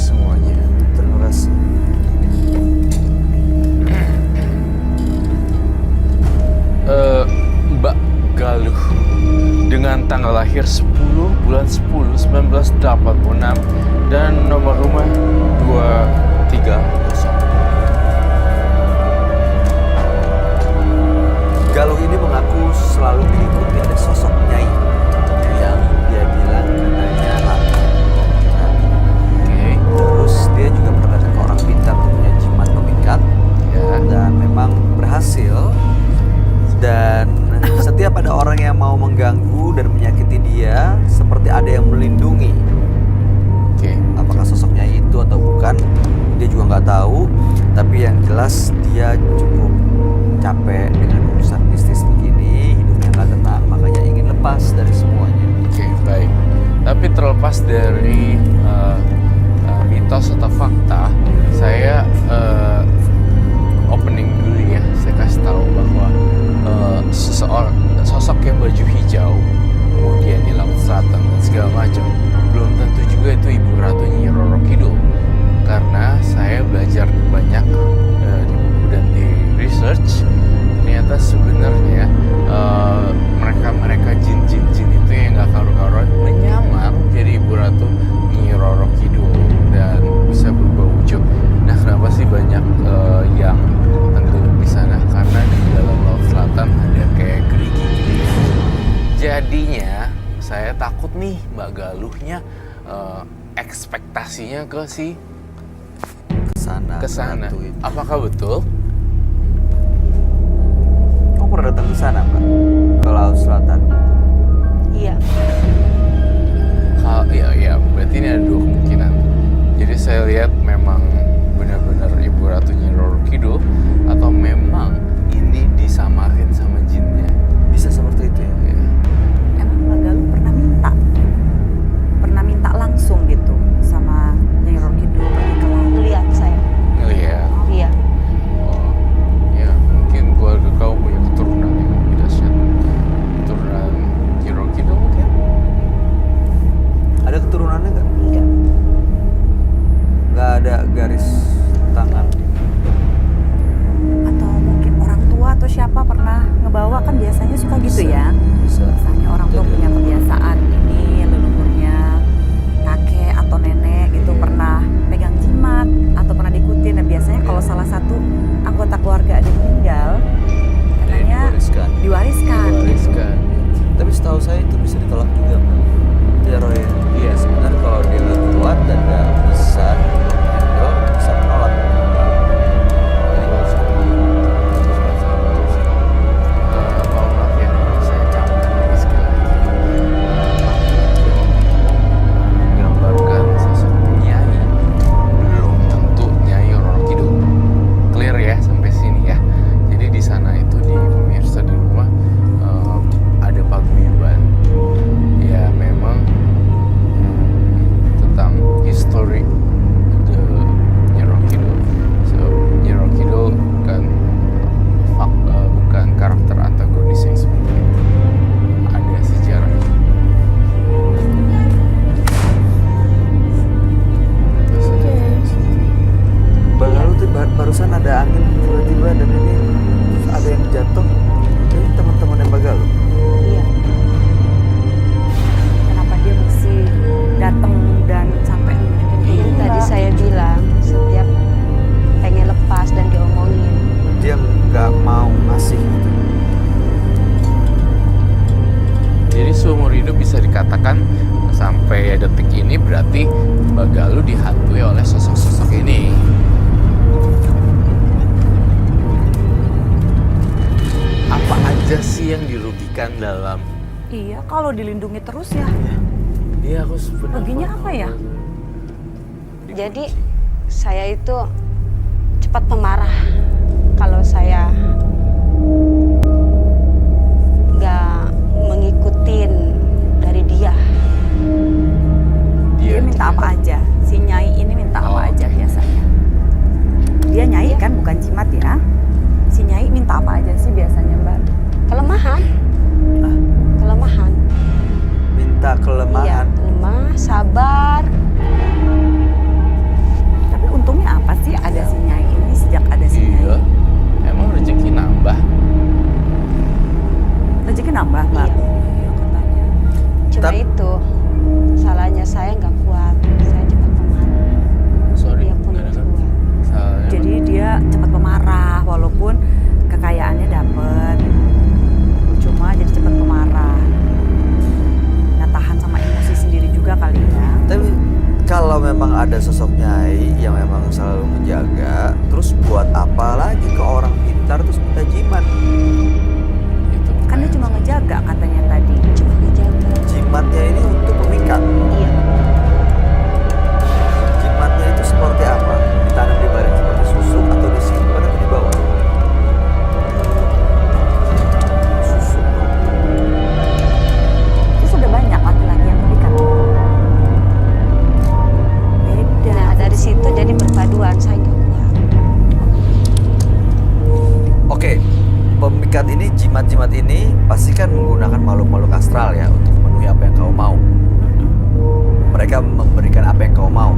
semuanya. Terima kasih. Mbak Galuh dengan tanggal lahir 10 bulan 10 1986 dan nomor rumah 230. Galuh ini mengaku selalu diikuti ada sosok Nyai yang dia bilang katanya ratu. Oke. Terus dia juga pernah ke orang pintar punya jimat pemikat Ya. dan memang berhasil. Dan setiap ada orang yang mau mengganggu dan menyakiti dia, seperti ada yang melindungi. Oke. Apakah sosok Nyai itu atau bukan, dia juga nggak tahu. Tapi yang jelas dia cukup capek dengan urusan bisnis begini, hidupnya nggak tenang, makanya ingin lepas dari semuanya. Oke, baik. Tapi terlepas dari mitos atau fakta, saya opening dulu ya. Saya kasih tahu bahwa sosok yang baju hijau, kemudian di Laut Selatan dan segala macam, belum tentu juga itu Ibu Ratu Nyi Roro Kidul. Karena saya belajar banyak di buku dan di research, ternyata sebenarnya mereka jin-jin itu yang nggak karu-karuan menyamar jadi Ibu Ratu Nyi Roro Kidul dan bisa berubah wujud. Nah, kenapa sih banyak yang tenggelam di sana? Karena di dalam Laut Selatan ada kayak gerigi. Jadinya saya takut nih Mbak Galuhnya ekspektasinya ke kesana. Ratu itu. Apakah betul? Kamu pernah datang ke sana, Mbak? Ke Laut Selatan? Iya. Iya, berarti ini ada dua kemungkinan. Jadi saya lihat memang benar-benar Ibu Ratu Nyi Roro Kidul atau memang ini disamarin sama jinnya. Bisa seperti itu ya? Ya. Emang Mbak Galuh pernah minta langsung gitu sama Nyai Roro Kidul pergi ke laut? Lihat saya. Ngelihat. Iya. Oh, ya mungkin keluarga kau punya keturunan yang lebih dahsyat. Keturunan Nyi Roro Kidul mungkin? Ada keturunannya nggak? Enggak. Nggak ada garis tangan. Atau mungkin orang tua atau siapa pernah ngebawa, kan biasanya suka gitu ya. Bisa. Biasanya orang tua Jadi- punya kebiasaan ini, leluhurnya kakek atau nenek gitu pernah pegang jimat atau pernah diikutin. Nah, biasanya kalau salah satu anggota keluarga ada yang meninggal, katanya Diwariskan. diwariskan. Diwariskan. Tapi setahu saya itu bisa ditolak juga, Mbak. Ya, Roy. Iya, sebenarnya kalau dia nggak kuat dan nggak bisa handle, bisa menolak. Jadi nggak usah. Mohon maaf ya, saya cabut lagi sekali lagi. Menggambarkan sosok Nyai belum tentu Nyai Roro Kidul. Clear ya sampai sini ya. Jadi di sana itu di pemirsa di rumah ada paguyuban. Ya memang tentang history the Nyi Roro Kidul. So Nyi Roro Kidul bukan karakter antagonis yang seperti itu. Ada sejarahnya. Mbak Galuh tuh barusan ada angin tiba-tiba dan ini terus ada yang jatuh. Ini teman-teman yang Mbak Galuh. Iya. Kenapa dia mesti datang dan sampai nunjukin ke Yang kita? tadi saya bilang setiap pengen lepas dan diomongin. Dia nggak mau ngasih gitu. Jadi seumur hidup bisa dikatakan sampai detik ini berarti Mbak Galuh dihantui oleh sosok-sosok ini. Apa aja sih yang dirugikan dalam? Iya, kalau dilindungi terus ya. Iya, aku sebenarnya. Ruginya apa ya? Jadi saya itu cepat pemarah kalau saya nggak ngikutin dari dia. Dia minta apa aja? Si Nyai ini minta apa aja biasanya? Dia Nyai kan bukan jimat ya? Si Nyai minta apa aja sih biasanya, Mbak? Kelemahan. Ah. Kelemahan. Minta Iya, kelemahan. lemah, sabar. nyai yang memang selalu menjaga, terus buat apa lagi ke orang pintar terus minta jimat? Itu Kan dia cuma ngejaga katanya tadi. Cuma ngejaga. Jimatnya ini untuk memikat. Iya. Jimatnya itu seperti apa? Ditanam di badan seperti susu atau disimpan atau dibawa? Susu. Itu sudah banyak laki-laki yang terikat. Beda. Nah dari situ jadi perpaduan saya nggak kuat. Oke, pemikat ini, jimat-jimat ini pasti kan menggunakan makhluk-makhluk astral ya untuk memenuhi apa yang kau mau. Mereka memberikan apa yang kau mau.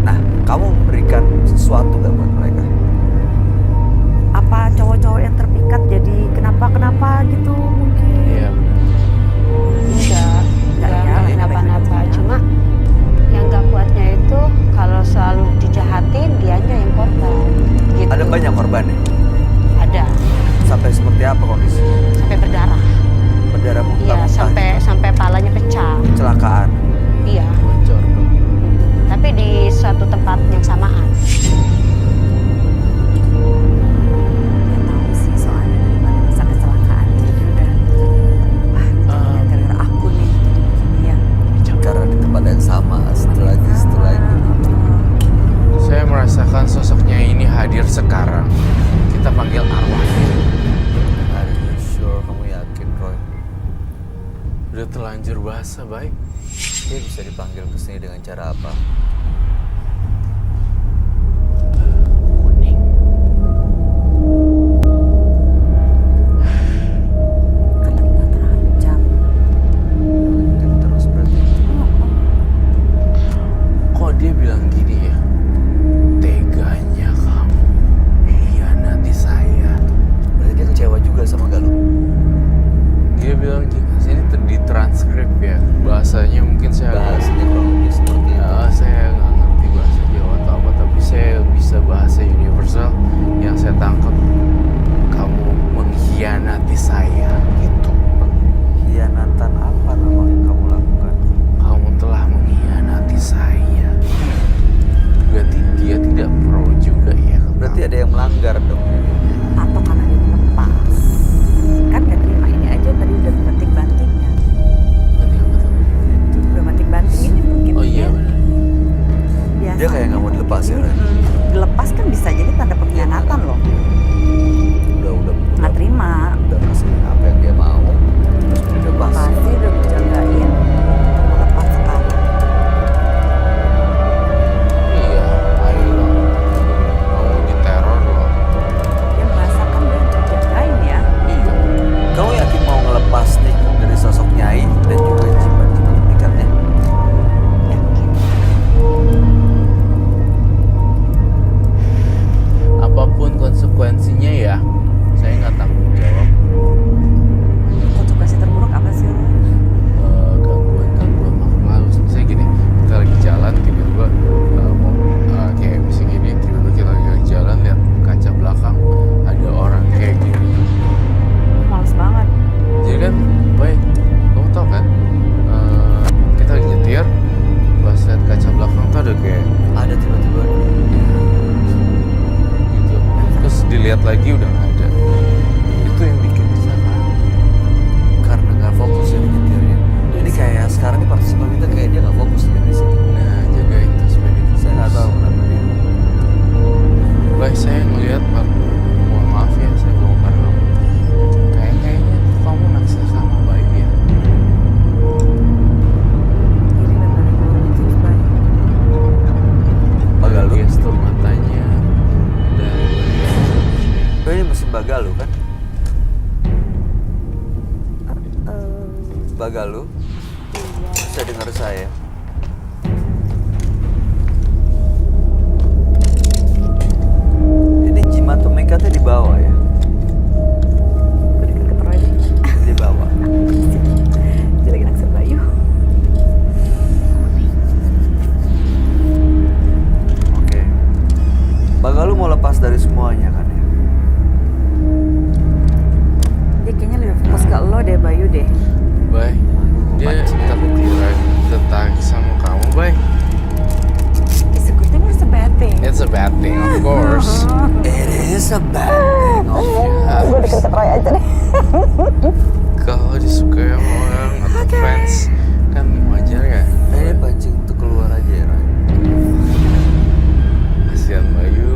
Nah, kamu memberikan sesuatu gak buat mereka? Apa cowok-cowok yang terpikat jadi kenapa-kenapa gitu mungkin? Iya benar. Enggak ya, kenapa-napa. baik-baik aja. Cuma yang nggak kuatnya itu kalau selalu dijahatin dianya yang korban. Gitu. Ada banyak korbannya. Ada. Sampai seperti apa kondisinya? Sampai berdarah. Berdarah Iya muntah-muntah, sampai palanya pecah. kecelakaan. Iya. Bocor dong. Tapi di suatu tempat yang samaan. Nggak tahu sih soalnya dari mana bisa kecelakaan jadi udah jangan gara-gara aku nih jadi begini ya. Karena di tempat yang sama, setelah lagi. Saya merasakan sosoknya ini hadir sekarang. Kita panggil arwahnya. Are you sure? Kamu yakin, Roy? Udah terlanjur bahasa baik. Dia bisa dipanggil ke sini dengan cara apa? Kuning. Kan lagi nggak terancam. Mungkin terus berarti. Kok dia bilang gini ya? Teganya kamu hianati saya. Berarti dia kecewa juga sama Galuh. Dia bilang gini, ini ditranskrip ya. Bahasanya mungkin saya Bahasanya kurang lebih seperti itu. saya nggak ngerti bahasa Jawa atau apa, tapi saya bisa bahasa universal yang saya tangkap. Kamu mengkhianati saya, gitu. Pengkhianatan apa namanya yang kamu lakukan? Kamu telah mengkhianati saya. Berarti dia tidak pro juga ya. Berarti ada yang melanggar dong. Atau karena dia lepas. Kan gak terima ini aja tadi udah banting bantingnya. Berarti apa tuh? Udah banting banting ini mungkin. Oh iya benar. Biasa. Dia kayak nggak mau dilepas ya, Ren? Dilepas kan bisa jadi tanda pengkhianatan loh. Udah Nggak terima. udah kasih apa yang dia mau, terus dia lepas. Pasti udah dijagain. Mau lepas sekarang. Iya, ayo. Mau diteror loh. Dia merasakan dia dijagain ya. Iya. Kamu yakin mau ngelepas nih dari sosok Nyai dan juga jimat-jimat pemikatnya? Yakin. Apapun konsekuensinya ya, saya nggak tanggung jawab. Konsekuensi terburuk apa sih? Gangguan makhluk halus. Misalnya gini, kita lagi jalan tiba-tiba mau kayak misalnya gini, tiba-tiba kita lagi jalan lihat kaca belakang ada orang kayak gini. Males banget. Jadi kan, baik, kamu tau kan, kita lagi nyetir, pas lihat kaca belakang tuh ada kayak Ada tiba-tiba. gitu. Terus dilihat lagi udah nggak ada. Itu yang bikin kecelakaan. Karena nggak fokus ya di nyetirnya. Ini kayak sekarang nih partisipan kita kayak dia nggak fokus di sini. Nah, jagain tas sepeda. Saya nggak tahu kenapa dia. Baik, saya ngelihat, mohon maaf ya, saya bongkar kamu. Kayaknya kamu naksir sama Bayu ya. Ini benar-benar terus baik. Mbak Galuh? Gestur matanya dan Oh, ini mesin Mbak Galuh kan? Mbak Galuh? Bisa dengar saya? Ini jimat pemikatnya di bawah ya? Gue deket Roy deh. Di bawah. Dia lagi naksir Bayu. Oke. Mbak Galuh mau lepas dari semuanya kan ya? Dia kayaknya lebih fokus ke lo deh Bayu deh. Baik, dia Pancing. tertirai, tertarik bad thing, of course. It is a bad thing. Ya, Gue deket Roy aja deh. kalau disukai sama orang atau fans kan wajar ya. Ini pancing untuk keluar aja ya, Roy. Kasihan Bayu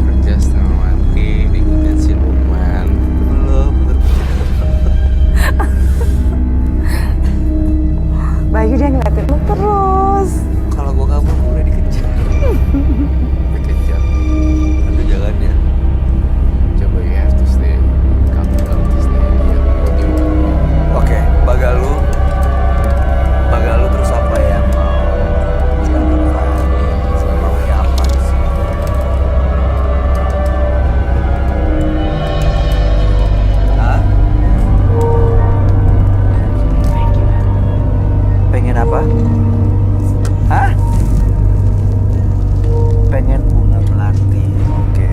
kerja setengah mati diikutin si Lukman. Belum. Bayu dia ngeliatin lu terus. Kalau gua kabur, gua udah dikejar. Dikejar. Aduh, jangan ya. Coba you have to stay. Kamu harus stay here. Oke, Bagalu terus apa yang mau dilakukan? Maunya apa sih? Hah? Pengen apa? Hah? Pengen bunga melati. Oke.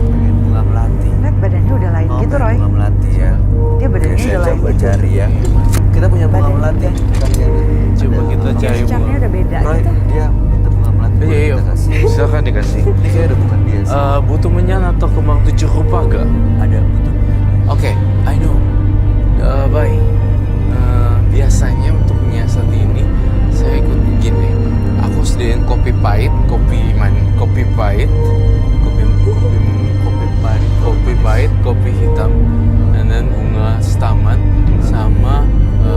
Pengen bunga melati. Lihat badannya udah lain gitu Roy. Bunga melati ya. Dia badannya Oke, saya udah lain coba gitu. cari ya. Kita punya bunga Badan- melati. Coba kita cari Charmnya bunga. udah beda Roy, gitu. dia minta bunga melati. Iya, iya. Kita kasih. Silakan dikasih. Ini kayak udah bukan dia sih. Butuh menyan atau kembang 7 rupa gak? Ada betul. Oke, I know. Bye. Biasanya untuk menyiasat ini saya ikut gini. Aku sediain kopi pahit, kopi pahit, kopi hitam, dan bunga setaman sama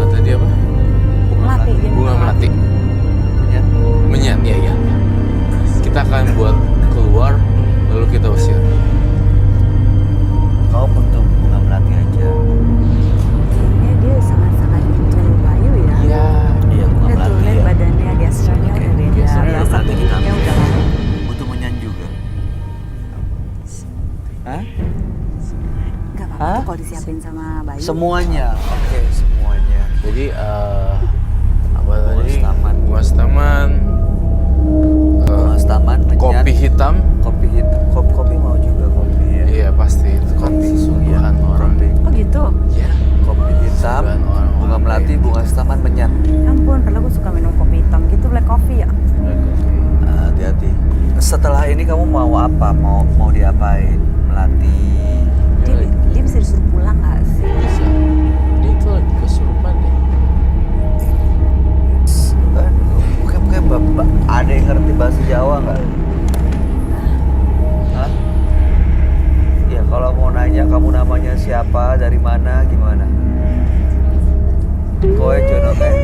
tadi apa? Melati, dia Bunga melati. Punya. Menyan, ya. Kita akan buat keluar, lalu kita usir. Kau butuh bunga melati aja. Kayaknya dia sangat-sangat into Bayu ya. Iya. Iya, bunga Lihat tuh, melati lihat ya. badannya, gesturnya udah beda. gesturnya Rasa berarti kita tubuhnya ambil. udah lain. Butuh menyan juga. Hah? Gak apa-apa Hah? tuh kalau disiapin sama Bayu. Semuanya. Oke, semuanya. Jadi apa Bunga tadi? setaman. Bunga setaman. Bunga setaman, menyan. Kopi hitam. Kopi hitam. Kopi mau juga kopi ya. Iya pasti itu kan Kopi, sungguhan iya. orang. Kopi. Oh gitu? Ya. Kopi hitam, Sebagian orang-orang bunga melati, kayak bunga setaman, menyan. Ya ampun, padahal gue suka minum kopi hitam gitu, black coffee ya. Hati-hati. Setelah ini kamu mau apa? Mau diapain? Melatih. Dia bisa disuruh pulang gak sih? Bisa. Dia itu lagi kesurupan deh. Bukan bapak. Ada yang ngerti bahasa Jawa nggak? Hah? Ya kalau mau nanya kamu namanya siapa, dari mana, gimana? Koe jono teh.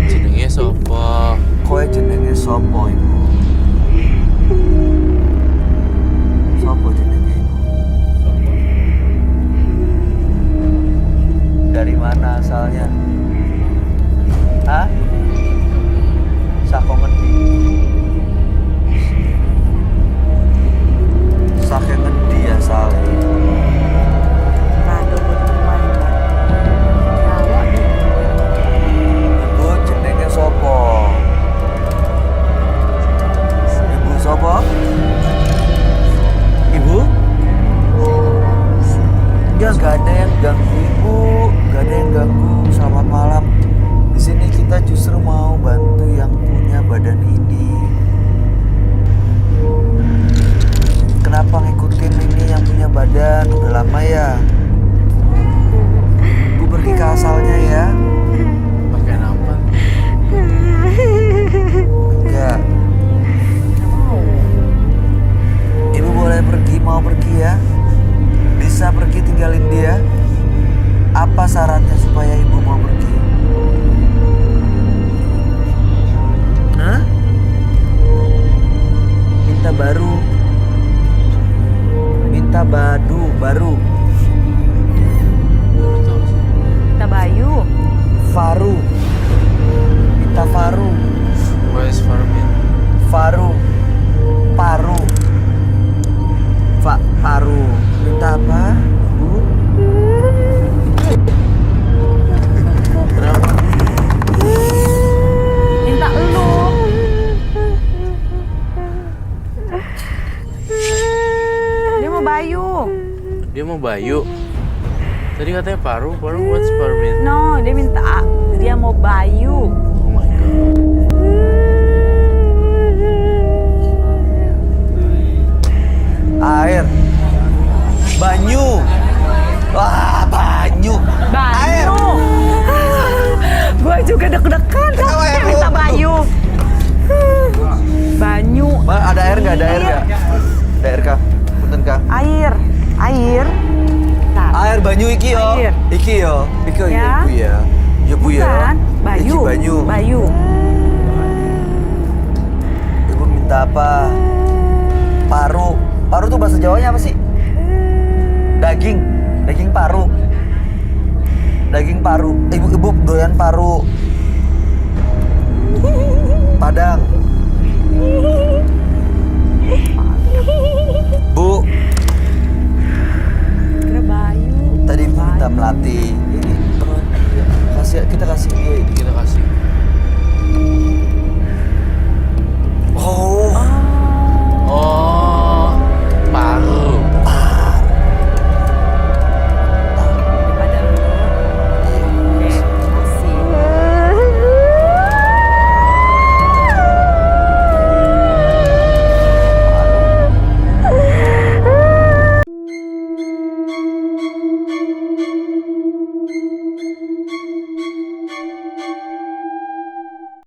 Jenenge sopo? Koe jenenge sopo ibu? Sopo jenenge ibu? Dari mana asalnya? Hah? Saka ngendi? Saka ngendi asalnya? Rado buat rumah ya. Jawa nih. Ibu jenenge sopo? Ibu sopo? Ibu? Ya gak ada yang ganggu ibu, gak ada yang ganggu. Selamat malam. Di sini kita justru mau bantu yang punya badan ini. Kenapa ngikutin ini yang punya badan? Udah lama ya. Bu pergi ke asalnya ya. Pakai apa? Enggak. Ibu boleh pergi, mau pergi ya? Bisa pergi tinggalin dia? Apa syaratnya supaya ibu mau pergi? Hah? Minta baru. Minta baru. Betul sih. Kita Bayu. Faru. Minta Faru. Where's Farmin? Faru. Paru. Paru. Minta apa, Bu? Kenapa? Minta elu. Dia mau Bayu. Dia mau Bayu. Tadi katanya Paru what's Farmin? No, dia mau Bayu. Oh my god. Iki yo Ya. ibu ya. Ya bu ya. Bukan, Bayu. Iki Banyu. Bayu. Ibu minta apa? Paru. Paru tuh bahasa Jawanya apa sih? Daging. Daging paru. Daging paru. Ibu doyan paru. Padang. Bu, Kira Bayu. tadi ibu minta melati. Ini kita kasih dia ini. Kita kasih